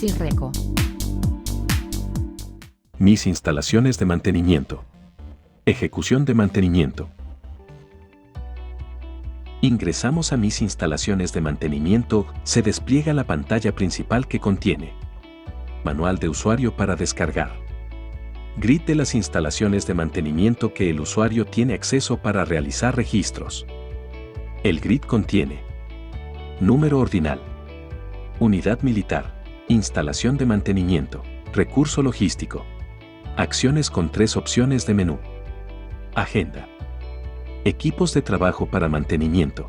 Sinreco. Mis instalaciones de mantenimiento. Ejecución de mantenimiento. Ingresamos a mis instalaciones de mantenimiento, se despliega la pantalla principal que contiene manual de usuario para descargar. Grid de las instalaciones de mantenimiento que el usuario tiene acceso para realizar registros. El grid contiene número ordinal, unidad militar, instalación de mantenimiento, recurso logístico, acciones con 3 opciones de menú, agenda, equipos de trabajo para mantenimiento,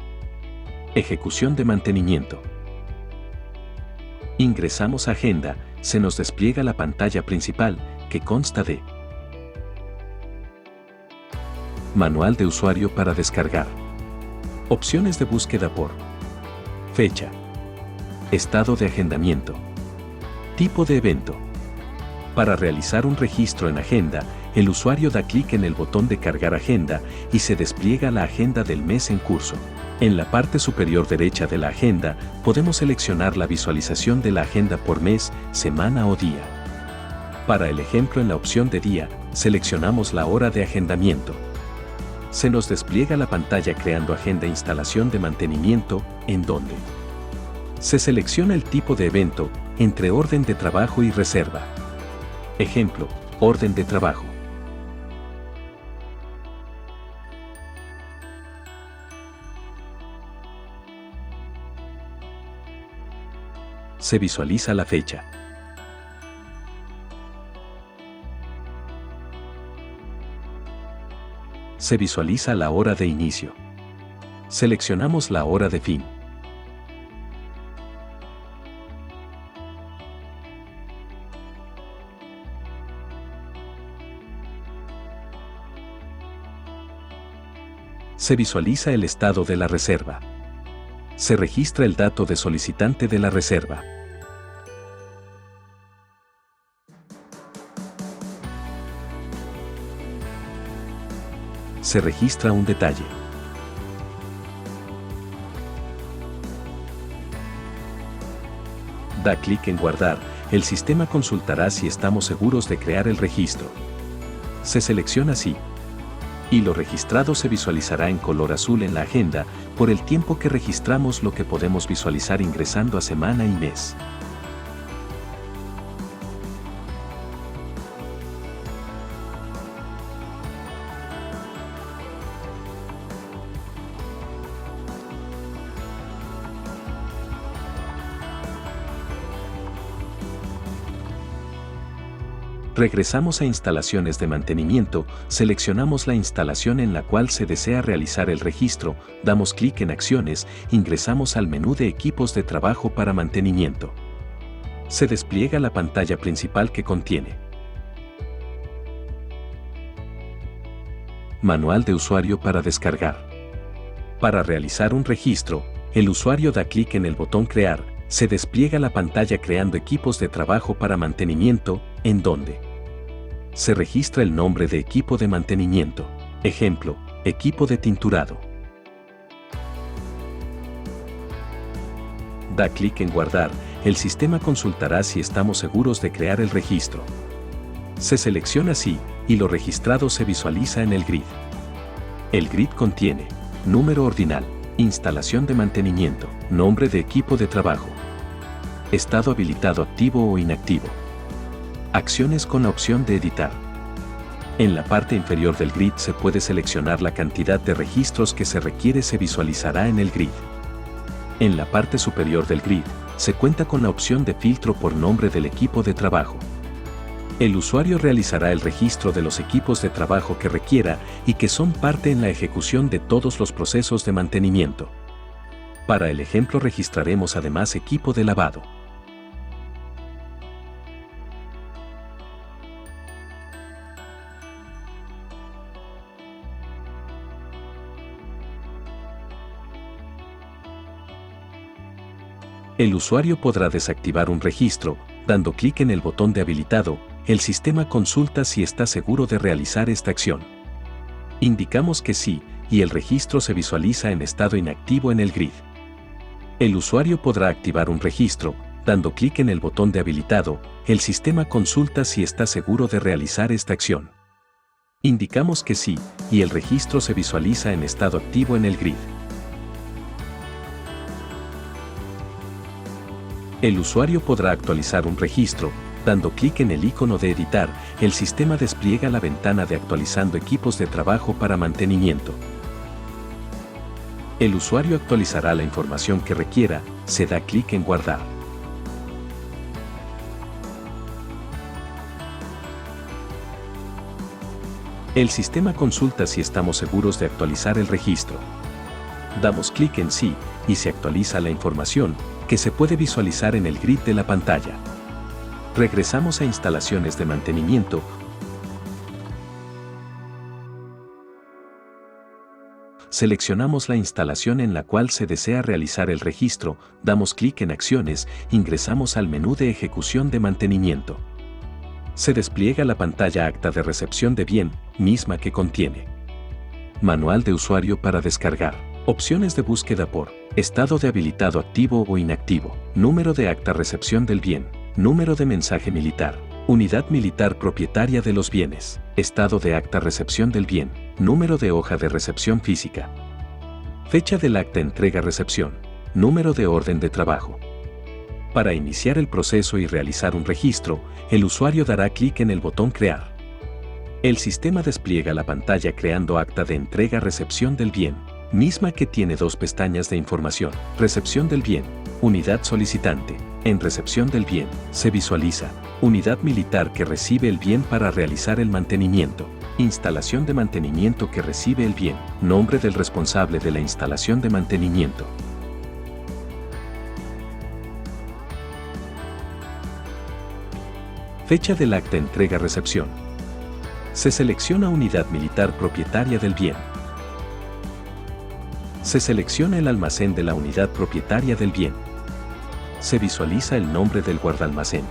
ejecución de mantenimiento. Ingresamos a agenda, se nos despliega la pantalla principal, que consta de manual de usuario para descargar, opciones de búsqueda por fecha, estado de agendamiento, tipo de evento. Para realizar un registro en agenda, el usuario da clic en el botón de cargar agenda y se despliega la agenda del mes en curso. En la parte superior derecha de la agenda, podemos seleccionar la visualización de la agenda por mes, semana o día. Para el ejemplo, en la opción de día, seleccionamos la hora de agendamiento. Se nos despliega la pantalla creando agenda instalación de mantenimiento, en donde se selecciona el tipo de evento, entre orden de trabajo y reserva. Ejemplo, orden de trabajo. Se visualiza la fecha. Se visualiza la hora de inicio. Seleccionamos la hora de fin. Se visualiza el estado de la reserva. Se registra el dato de solicitante de la reserva. Se registra un detalle. Da clic en guardar, el sistema consultará si estamos seguros de crear el registro. Se selecciona sí. Y lo registrado se visualizará en color azul en la agenda, por el tiempo que registramos, lo que podemos visualizar ingresando a semana y mes. Regresamos a instalaciones de mantenimiento, seleccionamos la instalación en la cual se desea realizar el registro, damos clic en acciones, ingresamos al menú de equipos de trabajo para mantenimiento. Se despliega la pantalla principal que contiene manual de usuario para descargar. Para realizar un registro, el usuario da clic en el botón crear, se despliega la pantalla creando equipos de trabajo para mantenimiento, en donde se registra el nombre de equipo de mantenimiento. Ejemplo, equipo de tinturado. Da clic en guardar, el sistema consultará si estamos seguros de crear el registro. Se selecciona sí, y lo registrado se visualiza en el grid. El grid contiene número ordinal, instalación de mantenimiento, nombre de equipo de trabajo, estado habilitado activo o inactivo, acciones con la opción de editar. En la parte inferior del grid se puede seleccionar la cantidad de registros que se requiere, se visualizará en el grid. En la parte superior del grid, se cuenta con la opción de filtro por nombre del equipo de trabajo. El usuario realizará el registro de los equipos de trabajo que requiera y que son parte en la ejecución de todos los procesos de mantenimiento. Para el ejemplo registraremos además equipo de lavado. El usuario podrá desactivar un registro, dando clic en el botón de habilitado. El sistema consulta si está seguro de realizar esta acción. Indicamos que sí, y el registro se visualiza en estado inactivo en el grid. El usuario podrá activar un registro, dando clic en el botón de habilitado, el sistema consulta si está seguro de realizar esta acción. Indicamos que sí, y el registro se visualiza en estado activo en el grid. El usuario podrá actualizar un registro. Dando clic en el icono de editar, el sistema despliega la ventana de actualizando equipos de trabajo para mantenimiento. El usuario actualizará la información que requiera, se da clic en guardar. El sistema consulta si estamos seguros de actualizar el registro. Damos clic en sí, y se actualiza la información, que se puede visualizar en el grid de la pantalla. Regresamos a instalaciones de mantenimiento. Seleccionamos la instalación en la cual se desea realizar el registro, damos clic en acciones, ingresamos al menú de ejecución de mantenimiento. Se despliega la pantalla acta de recepción de bien, misma que contiene manual de usuario para descargar, opciones de búsqueda por estado de habilitado activo o inactivo, número de acta recepción del bien, número de mensaje militar, unidad militar propietaria de los bienes, estado de acta recepción del bien, número de hoja de recepción física, fecha del acta entrega-recepción, número de orden de trabajo. Para iniciar el proceso y realizar un registro, el usuario dará clic en el botón Crear. El sistema despliega la pantalla creando acta de entrega-recepción del bien, misma que tiene dos pestañas de información, recepción del bien, unidad solicitante. En recepción del bien, se visualiza unidad militar que recibe el bien para realizar el mantenimiento, instalación de mantenimiento que recibe el bien, nombre del responsable de la instalación de mantenimiento. Fecha del acta entrega-recepción. Se selecciona unidad militar propietaria del bien. Se selecciona el almacén de la unidad propietaria del bien. Se visualiza el nombre del guardalmacén.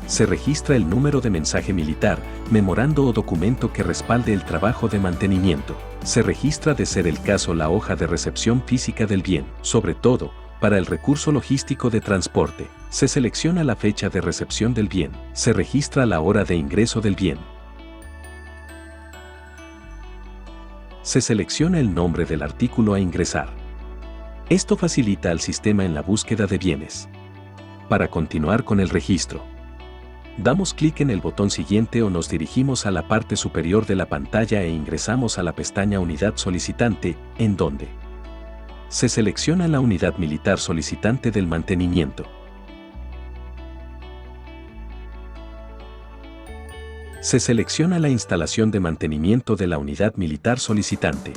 Se registra el número de mensaje militar, memorando o documento que respalde el trabajo de mantenimiento. Se registra de ser el caso la hoja de recepción física del bien, sobre todo, para el recurso logístico de transporte. Se selecciona la fecha de recepción del bien. Se registra la hora de ingreso del bien. Se selecciona el nombre del artículo a ingresar. Esto facilita al sistema en la búsqueda de bienes. Para continuar con el registro, damos clic en el botón siguiente o nos dirigimos a la parte superior de la pantalla e ingresamos a la pestaña Unidad Solicitante, en donde se selecciona la unidad militar solicitante del mantenimiento. Se selecciona la instalación de mantenimiento de la unidad militar solicitante.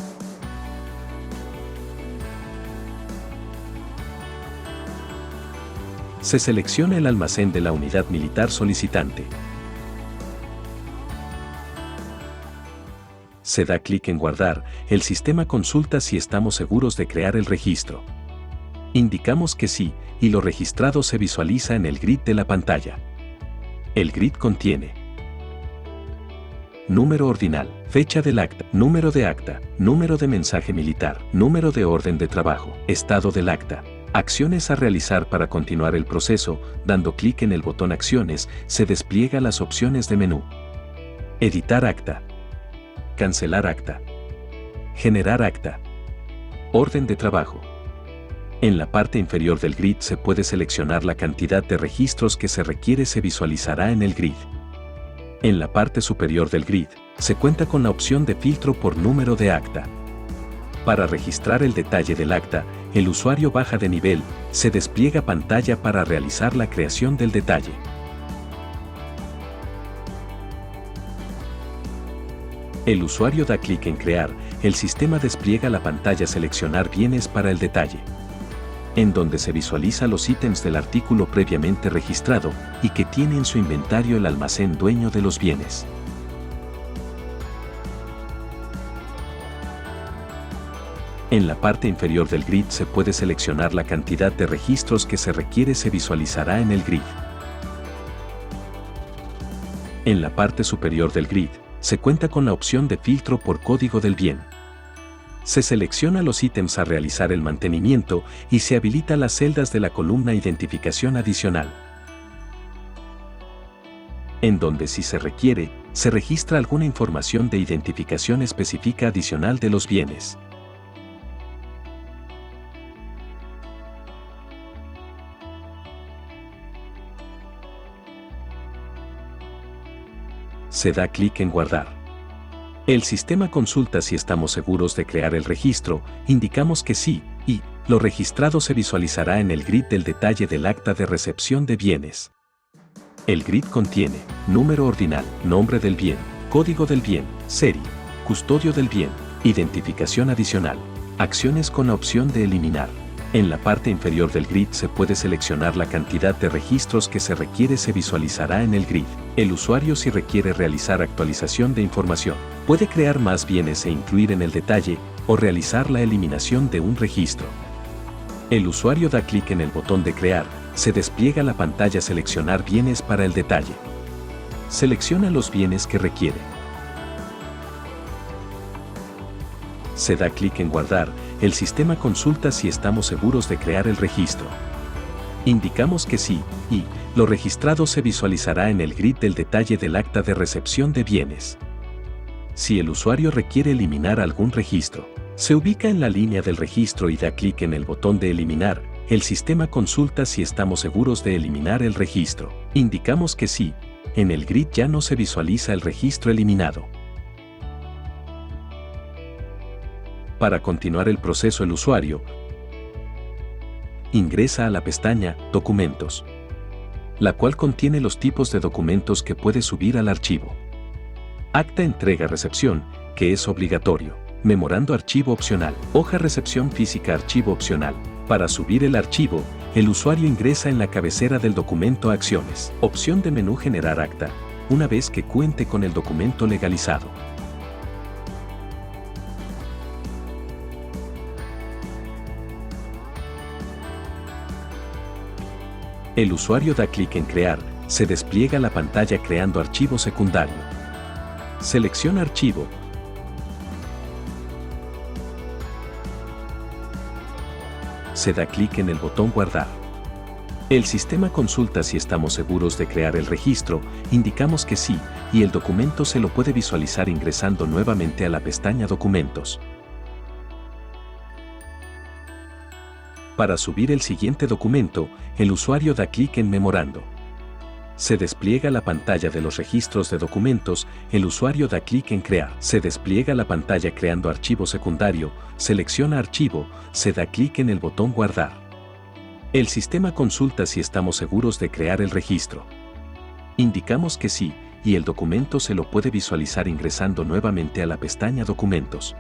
Se selecciona el almacén de la unidad militar solicitante. Se da clic en guardar, el sistema consulta si estamos seguros de crear el registro. Indicamos que sí, y lo registrado se visualiza en el grid de la pantalla. El grid contiene número ordinal, fecha del acta, número de mensaje militar, número de orden de trabajo, estado del acta. Acciones a realizar para continuar el proceso, dando clic en el botón Acciones, se despliega las opciones de menú. Editar acta. Cancelar acta. Generar acta. Orden de trabajo. En la parte inferior del grid se puede seleccionar la cantidad de registros que se requiere, se visualizará en el grid. En la parte superior del grid, se cuenta con la opción de filtro por número de acta. Para registrar el detalle del acta, el usuario baja de nivel, se despliega pantalla para realizar la creación del detalle. El usuario da clic en Crear, el sistema despliega la pantalla Seleccionar bienes para el detalle, en donde se visualiza los ítems del artículo previamente registrado y que tiene en su inventario el almacén dueño de los bienes. En la parte inferior del grid se puede seleccionar la cantidad de registros que se requiere, se visualizará en el grid. En la parte superior del grid, se cuenta con la opción de filtro por código del bien. Se selecciona los ítems a realizar el mantenimiento y se habilita las celdas de la columna Identificación adicional, en donde si se requiere, se registra alguna información de identificación específica adicional de los bienes. Se da clic en Guardar. El sistema consulta si estamos seguros de crear el registro, indicamos que sí, y lo registrado se visualizará en el grid del detalle del acta de recepción de bienes. El grid contiene número ordinal, nombre del bien, código del bien, serie, custodio del bien, identificación adicional, acciones con la opción de eliminar. En la parte inferior del grid se puede seleccionar la cantidad de registros que se requiere, se visualizará en el grid. El usuario, si requiere realizar actualización de información, puede crear más bienes e incluir en el detalle o realizar la eliminación de un registro. El usuario da clic en el botón de crear, se despliega la pantalla Seleccionar bienes para el detalle. Selecciona los bienes que requiere. Se da clic en Guardar, el sistema consulta si estamos seguros de crear el registro. Indicamos que sí, y lo registrado se visualizará en el grid del detalle del acta de recepción de bienes. Si el usuario requiere eliminar algún registro, se ubica en la línea del registro y da clic en el botón de eliminar. El sistema consulta si estamos seguros de eliminar el registro. Indicamos que sí, en el grid ya no se visualiza el registro eliminado. Para continuar el proceso, el usuario ingresa a la pestaña Documentos, la cual contiene los tipos de documentos que puede subir al archivo. Acta entrega-recepción, que es obligatorio. Memorando archivo opcional. Hoja recepción física archivo opcional. Para subir el archivo, el usuario ingresa en la cabecera del documento Acciones. Opción de menú Generar acta, una vez que cuente con el documento legalizado. El usuario da clic en Crear, se despliega la pantalla creando archivo secundario. Selecciona archivo. Se da clic en el botón Guardar. El sistema consulta si estamos seguros de crear el registro, indicamos que sí, y el documento se lo puede visualizar ingresando nuevamente a la pestaña Documentos. Para subir el siguiente documento, el usuario da clic en Memorando. Se despliega la pantalla de los registros de documentos, el usuario da clic en Crear. Se despliega la pantalla creando archivo secundario, selecciona archivo, se da clic en el botón Guardar. El sistema consulta si estamos seguros de crear el registro. Indicamos que sí, y el documento se lo puede visualizar ingresando nuevamente a la pestaña Documentos.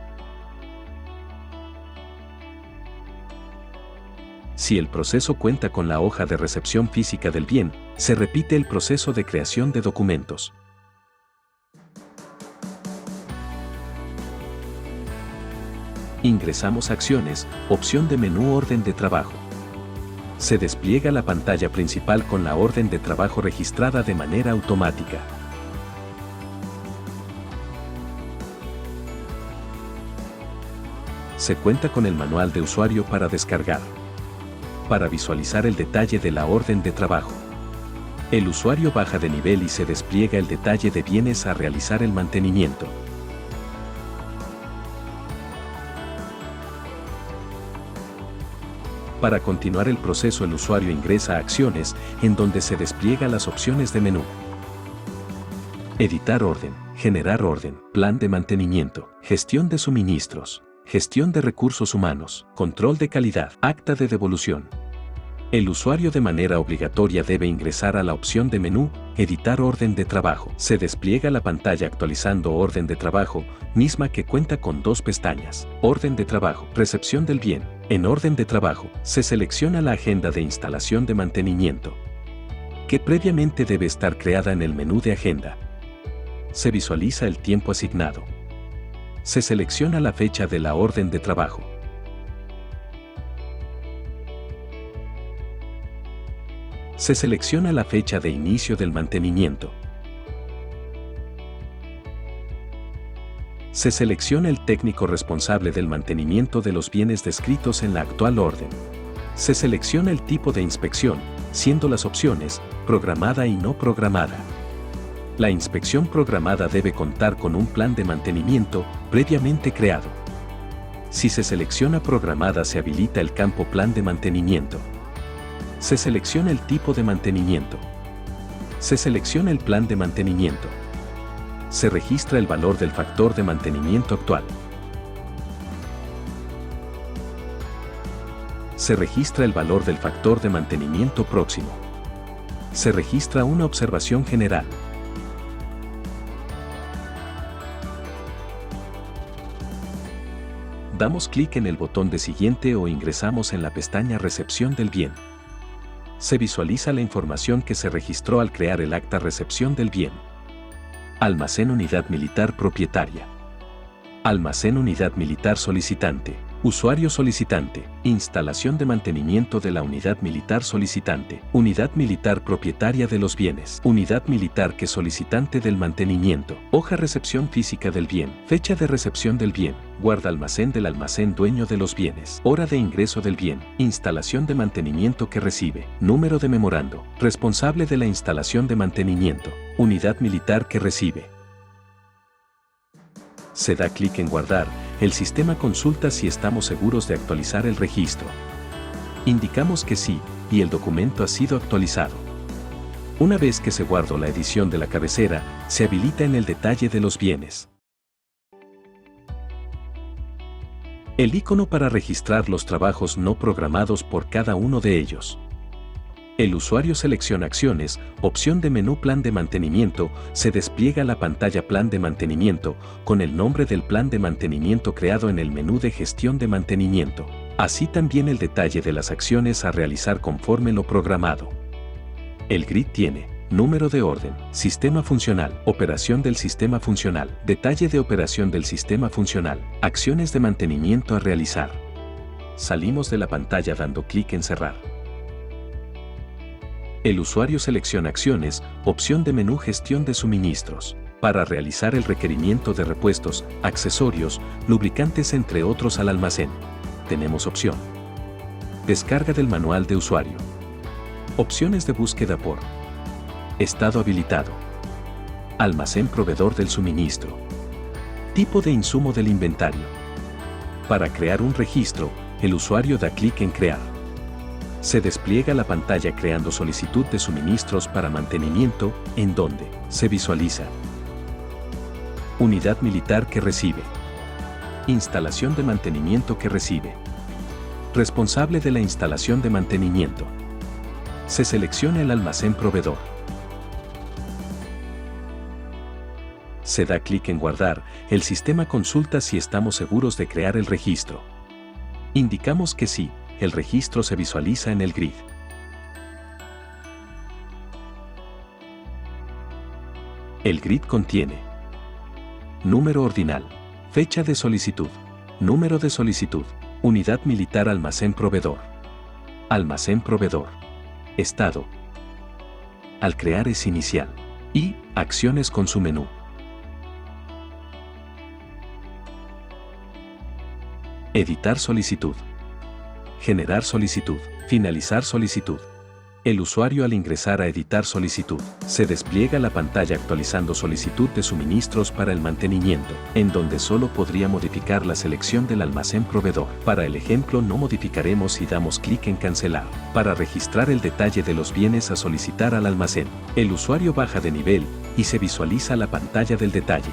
Si el proceso cuenta con la hoja de recepción física del bien, se repite el proceso de creación de documentos. Ingresamos Acciones, opción de menú Orden de trabajo. Se despliega la pantalla principal con la orden de trabajo registrada de manera automática. Se cuenta con el manual de usuario para descargar. Para visualizar el detalle de la orden de trabajo, el usuario baja de nivel y se despliega el detalle de bienes a realizar el mantenimiento. Para continuar el proceso, el usuario ingresa a Acciones, en donde se despliega las opciones de menú. Editar orden, generar orden, plan de mantenimiento, gestión de suministros, gestión de recursos humanos, control de calidad, acta de devolución. El usuario de manera obligatoria debe ingresar a la opción de menú, Editar orden de trabajo. Se despliega la pantalla actualizando orden de trabajo, misma que cuenta con dos pestañas. Orden de trabajo, recepción del bien. En orden de trabajo, se selecciona la agenda de instalación de mantenimiento, que previamente debe estar creada en el menú de agenda. Se visualiza el tiempo asignado. Se selecciona la fecha de la orden de trabajo. Se selecciona la fecha de inicio del mantenimiento. Se selecciona el técnico responsable del mantenimiento de los bienes descritos en la actual orden. Se selecciona el tipo de inspección, siendo las opciones programada y no programada. La inspección programada debe contar con un plan de mantenimiento previamente creado. Si se selecciona programada, se habilita el campo plan de mantenimiento. Se selecciona el tipo de mantenimiento. Se selecciona el plan de mantenimiento. Se registra el valor del factor de mantenimiento actual. Se registra el valor del factor de mantenimiento próximo. Se registra una observación general. Damos clic en el botón de siguiente o ingresamos en la pestaña Recepción del bien. Se visualiza la información que se registró al crear el acta recepción del bien. Almacén Unidad Militar Propietaria. Almacén Unidad Militar Solicitante. Usuario solicitante. Instalación de mantenimiento de la unidad militar solicitante. Unidad militar propietaria de los bienes. Unidad militar que solicitante del mantenimiento. Hoja recepción física del bien. Fecha de recepción del bien. Guarda almacén del almacén dueño de los bienes. Hora de ingreso del bien. Instalación de mantenimiento que recibe. Número de memorando. Responsable de la instalación de mantenimiento. Unidad militar que recibe. Se da clic en guardar. El sistema consulta si estamos seguros de actualizar el registro. Indicamos que sí, y el documento ha sido actualizado. Una vez que se guardó la edición de la cabecera, se habilita en el detalle de los bienes. El icono para registrar los trabajos no programados por cada uno de ellos. El usuario selecciona acciones, opción de menú plan de mantenimiento, se despliega la pantalla plan de mantenimiento, con el nombre del plan de mantenimiento creado en el menú de gestión de mantenimiento. Así también el detalle de las acciones a realizar conforme lo programado. El grid tiene número de orden, sistema funcional, operación del sistema funcional, detalle de operación del sistema funcional, acciones de mantenimiento a realizar. Salimos de la pantalla dando clic en cerrar. El usuario selecciona acciones, opción de menú gestión de suministros, para realizar el requerimiento de repuestos, accesorios, lubricantes entre otros al almacén. Tenemos opción. Descarga del manual de usuario. Opciones de búsqueda por estado habilitado. Almacén proveedor del suministro. Tipo de insumo del inventario. Para crear un registro, el usuario da clic en crear. Se despliega la pantalla creando solicitud de suministros para mantenimiento, en donde se visualiza unidad militar que recibe, instalación de mantenimiento que recibe, responsable de la instalación de mantenimiento. Se selecciona el almacén proveedor. Se da clic en guardar, el sistema consulta si estamos seguros de crear el registro. Indicamos que sí. El registro se visualiza en el grid. El grid contiene número ordinal, fecha de solicitud, número de solicitud, unidad militar almacén proveedor, estado. Al crear es inicial y acciones con su menú. Editar solicitud. Generar solicitud. Finalizar solicitud. El usuario al ingresar a editar solicitud, se despliega la pantalla actualizando solicitud de suministros para el mantenimiento, en donde solo podría modificar la selección del almacén proveedor. Para el ejemplo no modificaremos y damos clic en cancelar. Para registrar el detalle de los bienes a solicitar al almacén, el usuario baja de nivel y se visualiza la pantalla del detalle.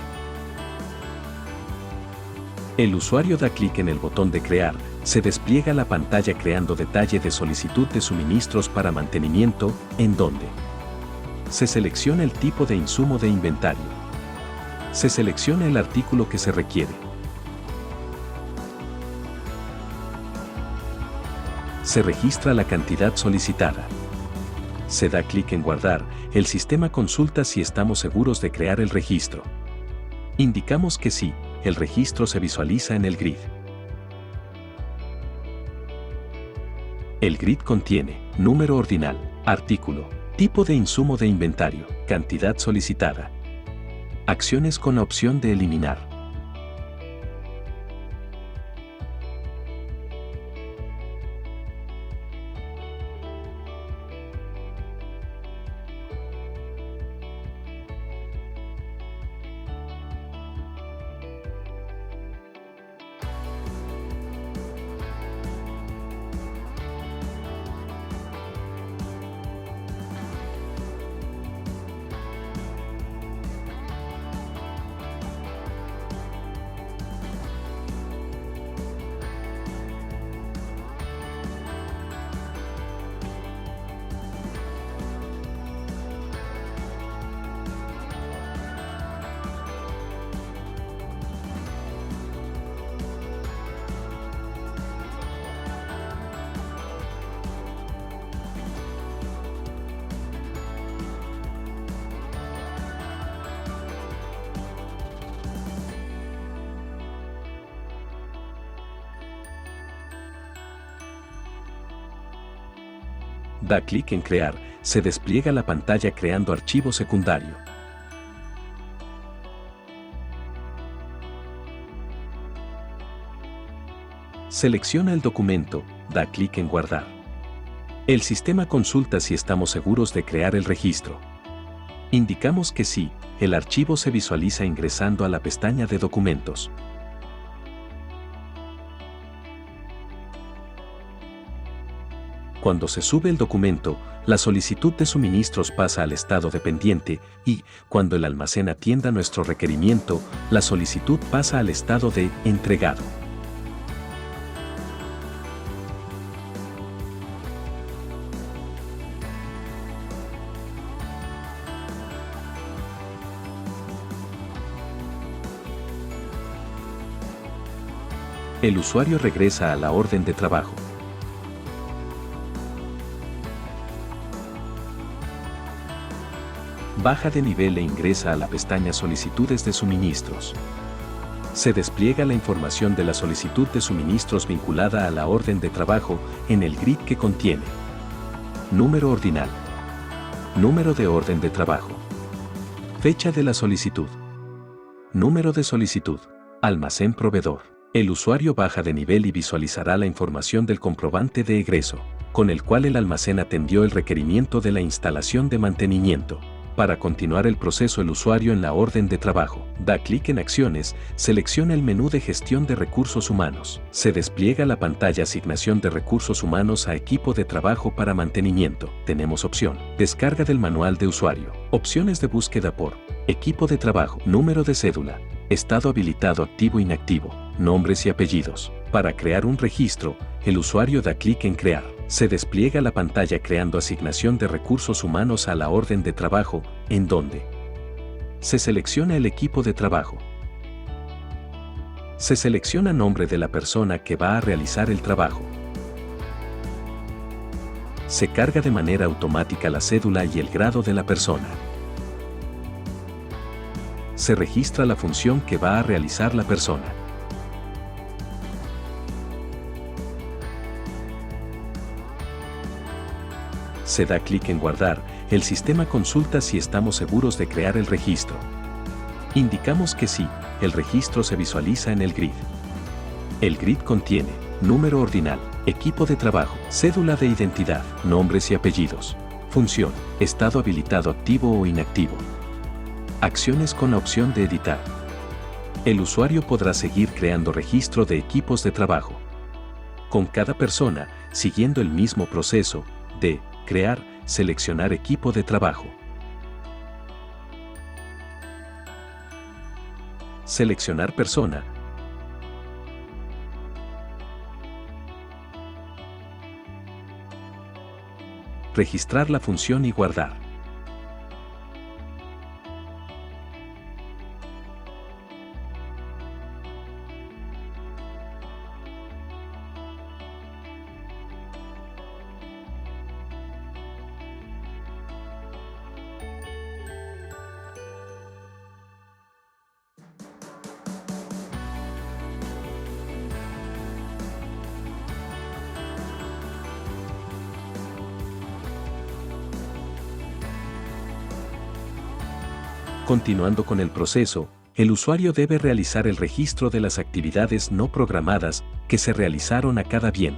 El usuario da clic en el botón de crear, se despliega la pantalla creando detalle de solicitud de suministros para mantenimiento, en donde se selecciona el tipo de insumo de inventario. Se selecciona el artículo que se requiere. Se registra la cantidad solicitada. Se da clic en guardar, el sistema consulta si estamos seguros de crear el registro. Indicamos que sí. El registro se visualiza en el grid. El grid contiene número ordinal, artículo, tipo de insumo de inventario, cantidad solicitada, acciones con la opción de eliminar, Da clic en Crear, se despliega la pantalla creando archivo secundario. Selecciona el documento, da clic en Guardar. El sistema consulta si estamos seguros de crear el registro. Indicamos que sí, el archivo se visualiza ingresando a la pestaña de Documentos. Cuando se sube el documento, la solicitud de suministros pasa al estado de pendiente y, cuando el almacén atienda nuestro requerimiento, la solicitud pasa al estado de entregado. El usuario regresa a la orden de trabajo. Baja de nivel e ingresa a la pestaña Solicitudes de suministros. Se despliega la información de la solicitud de suministros vinculada a la orden de trabajo en el grid que contiene: número ordinal, número de orden de trabajo, fecha de la solicitud, número de solicitud, almacén proveedor. El usuario baja de nivel y visualizará la información del comprobante de egreso, con el cual el almacén atendió el requerimiento de la instalación de mantenimiento. Para continuar el proceso, el usuario en la orden de trabajo da clic en Acciones, selecciona el menú de Gestión de recursos humanos. Se despliega la pantalla Asignación de recursos humanos a equipo de trabajo para mantenimiento. Tenemos opción: Descarga del manual de usuario, opciones de búsqueda por equipo de trabajo, número de cédula, estado habilitado activo inactivo, nombres y apellidos. Para crear un registro, el usuario da clic en Crear. Se despliega la pantalla creando asignación de recursos humanos a la orden de trabajo, en donde se selecciona el equipo de trabajo. Se selecciona nombre de la persona que va a realizar el trabajo. Se carga de manera automática la cédula y el grado de la persona. Se registra la función que va a realizar la persona. Se da clic en Guardar, el sistema consulta si estamos seguros de crear el registro. Indicamos que sí, el registro se visualiza en el grid. El grid contiene número ordinal, equipo de trabajo, cédula de identidad, nombres y apellidos, función, estado habilitado activo o inactivo. Acciones con la opción de editar. El usuario podrá seguir creando registro de equipos de trabajo. Con cada persona, siguiendo el mismo proceso de crear, seleccionar equipo de trabajo. Seleccionar persona. Registrar la función y guardar. Continuando con el proceso, el usuario debe realizar el registro de las actividades no programadas que se realizaron a cada bien.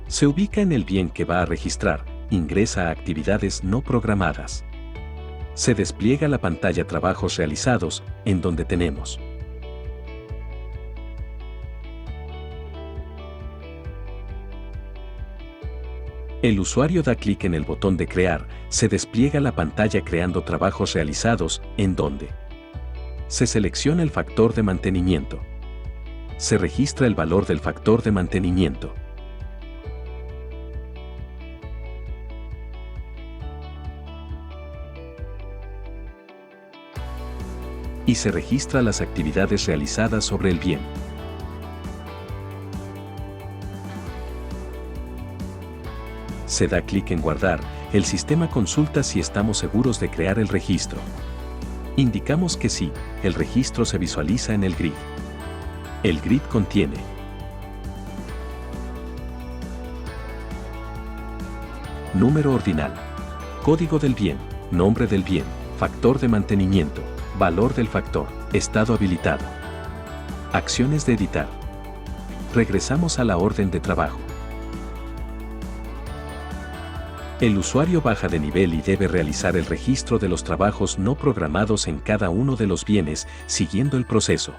Se ubica en el bien que va a registrar, ingresa a actividades no programadas. Se despliega la pantalla Trabajos realizados, en donde tenemos el usuario da clic en el botón de Crear, se despliega la pantalla Creando trabajos realizados, en donde se selecciona el factor de mantenimiento. Se registra el valor del factor de mantenimiento. Y se registra las actividades realizadas sobre el bien. Se da clic en Guardar, el sistema consulta si estamos seguros de crear el registro. Indicamos que sí, el registro se visualiza en el grid. El grid contiene: número ordinal, código del bien, nombre del bien, factor de mantenimiento, valor del factor, estado habilitado. Acciones de editar. Regresamos a la orden de trabajo. El usuario baja de nivel y debe realizar el registro de los trabajos no programados en cada uno de los bienes, siguiendo el proceso.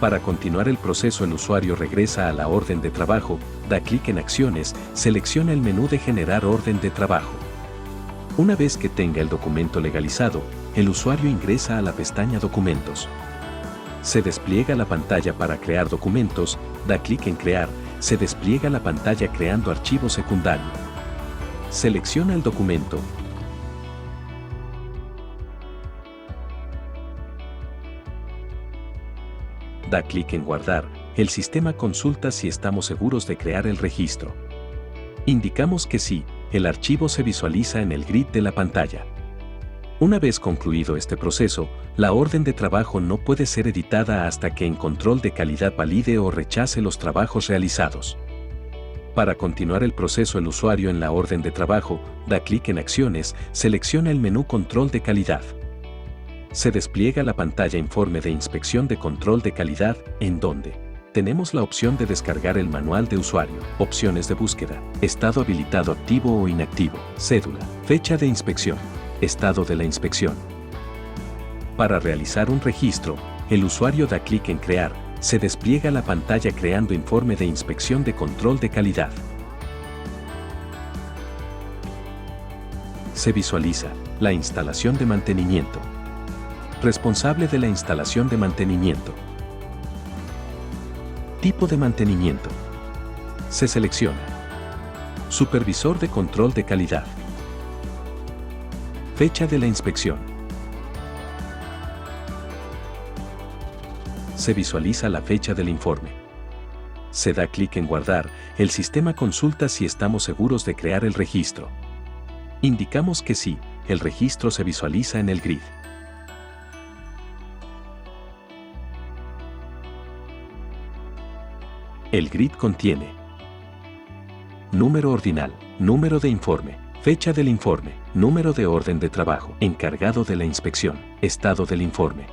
Para continuar el proceso, el usuario regresa a la orden de trabajo, da clic en Acciones, selecciona el menú de Generar orden de trabajo. Una vez que tenga el documento legalizado, el usuario ingresa a la pestaña Documentos. Se despliega la pantalla para crear documentos, da clic en Crear, se despliega la pantalla creando archivo secundario. Selecciona el documento. Da clic en Guardar, el sistema consulta si estamos seguros de crear el registro. Indicamos que sí, el archivo se visualiza en el grid de la pantalla. Una vez concluido este proceso, la orden de trabajo no puede ser editada hasta que en control de calidad valide o rechace los trabajos realizados. Para continuar el proceso, el usuario en la orden de trabajo, da clic en Acciones, selecciona el menú Control de calidad. Se despliega la pantalla Informe de inspección de control de calidad, en donde tenemos la opción de descargar el manual de usuario, opciones de búsqueda, estado habilitado activo o inactivo, cédula, fecha de inspección, estado de la inspección. Para realizar un registro, el usuario da clic en Crear, se despliega la pantalla creando informe de inspección de control de calidad. Se visualiza la instalación de mantenimiento. Responsable de la instalación de mantenimiento. Tipo de mantenimiento. Se selecciona. Supervisor de control de calidad. Fecha de la inspección. Se visualiza la fecha del informe. Se da clic en Guardar, el sistema consulta si estamos seguros de crear el registro. Indicamos que sí, el registro se visualiza en el grid. El grid contiene número ordinal, número de informe, fecha del informe, número de orden de trabajo, encargado de la inspección, estado del informe.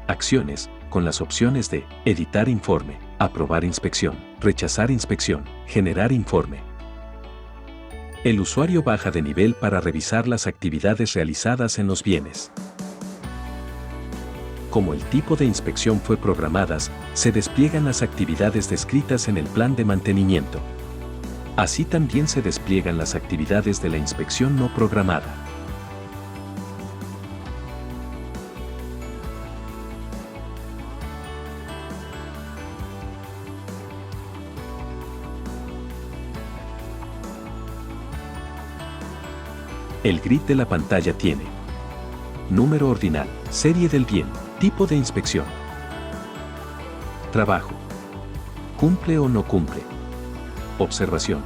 Acciones, con las opciones de editar informe, aprobar inspección, rechazar inspección, generar informe. El usuario baja de nivel para revisar las actividades realizadas en los bienes. Como el tipo de inspección fue programadas, se despliegan las actividades descritas en el plan de mantenimiento. Así también se despliegan las actividades de la inspección no programada. El grid de la pantalla tiene número ordinal, serie del bien, tipo de inspección, trabajo, cumple o no cumple, observación.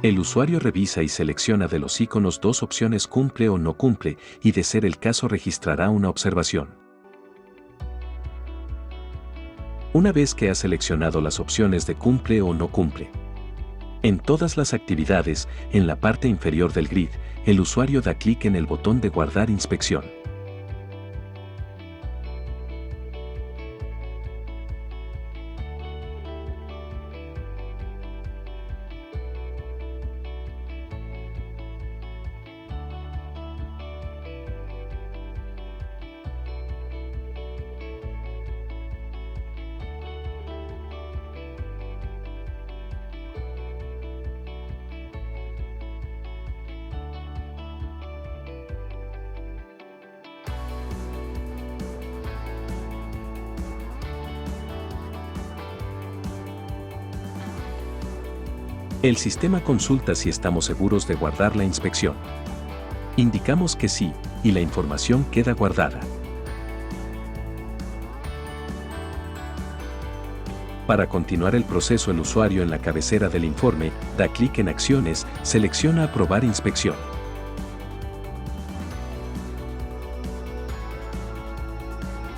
El usuario revisa y selecciona de los iconos dos opciones cumple o no cumple y de ser el caso registrará una observación. Una vez que ha seleccionado las opciones de cumple o no cumple, en todas las actividades, en la parte inferior del grid, el usuario da clic en el botón de Guardar inspección. El sistema consulta si estamos seguros de guardar la inspección. Indicamos que sí, y la información queda guardada. Para continuar el proceso, el usuario en la cabecera del informe da clic en Acciones, selecciona Aprobar inspección.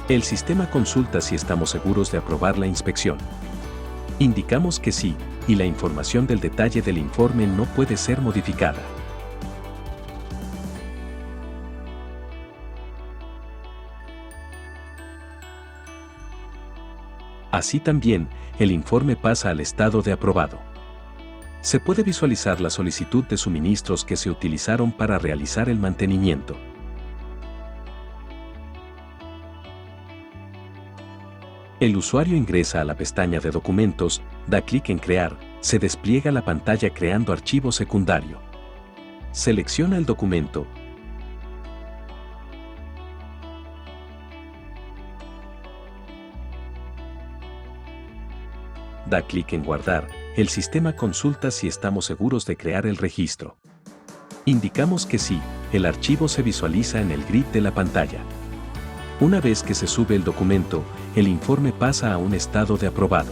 El sistema consulta si estamos seguros de aprobar la inspección. Indicamos que sí, y la información del detalle del informe no puede ser modificada. Así también, el informe pasa al estado de aprobado. Se puede visualizar la solicitud de suministros que se utilizaron para realizar el mantenimiento. El usuario ingresa a la pestaña de documentos, da clic en Crear, se despliega la pantalla creando archivo secundario. Selecciona el documento. Da clic en Guardar, el sistema consulta si estamos seguros de crear el registro. Indicamos que sí, el archivo se visualiza en el grid de la pantalla. Una vez que se sube el documento, el informe pasa a un estado de aprobado.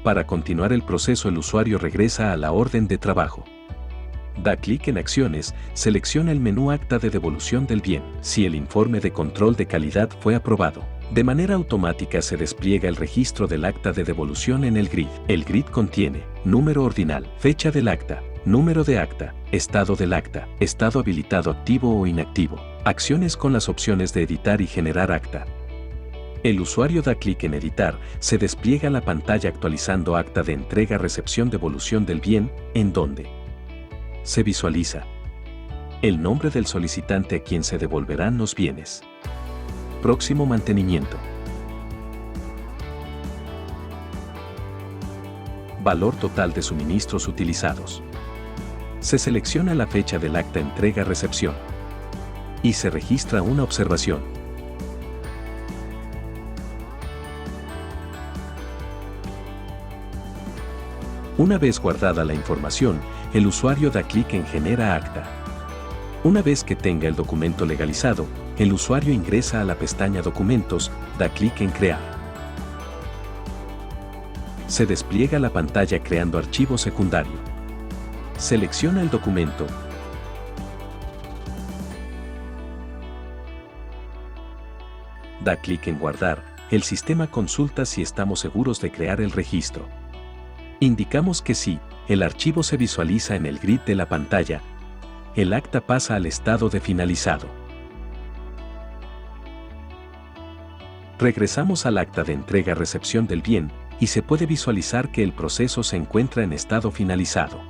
Para continuar el proceso, el usuario regresa a la orden de trabajo. Da clic en Acciones, selecciona el menú Acta de devolución del bien. Si el informe de control de calidad fue aprobado, de manera automática se despliega el registro del acta de devolución en el grid. El grid contiene número ordinal, fecha del acta, número de acta, estado del acta, estado habilitado activo o inactivo, acciones con las opciones de editar y generar acta. El usuario da clic en Editar, se despliega la pantalla actualizando acta de entrega-recepción devolución del bien, en donde se visualiza el nombre del solicitante a quien se devolverán los bienes. Próximo mantenimiento. Valor total de suministros utilizados. Se selecciona la fecha del acta entrega-recepción y se registra una observación. Una vez guardada la información, el usuario da clic en Genera acta. Una vez que tenga el documento legalizado, el usuario ingresa a la pestaña Documentos, da clic en Crear. Se despliega la pantalla creando archivo secundario. Selecciona el documento. Da clic en Guardar, el sistema consulta si estamos seguros de crear el registro. Indicamos que sí, el archivo se visualiza en el grid de la pantalla. El acta pasa al estado de finalizado. Regresamos al acta de entrega-recepción del bien, y se puede visualizar que el proceso se encuentra en estado finalizado.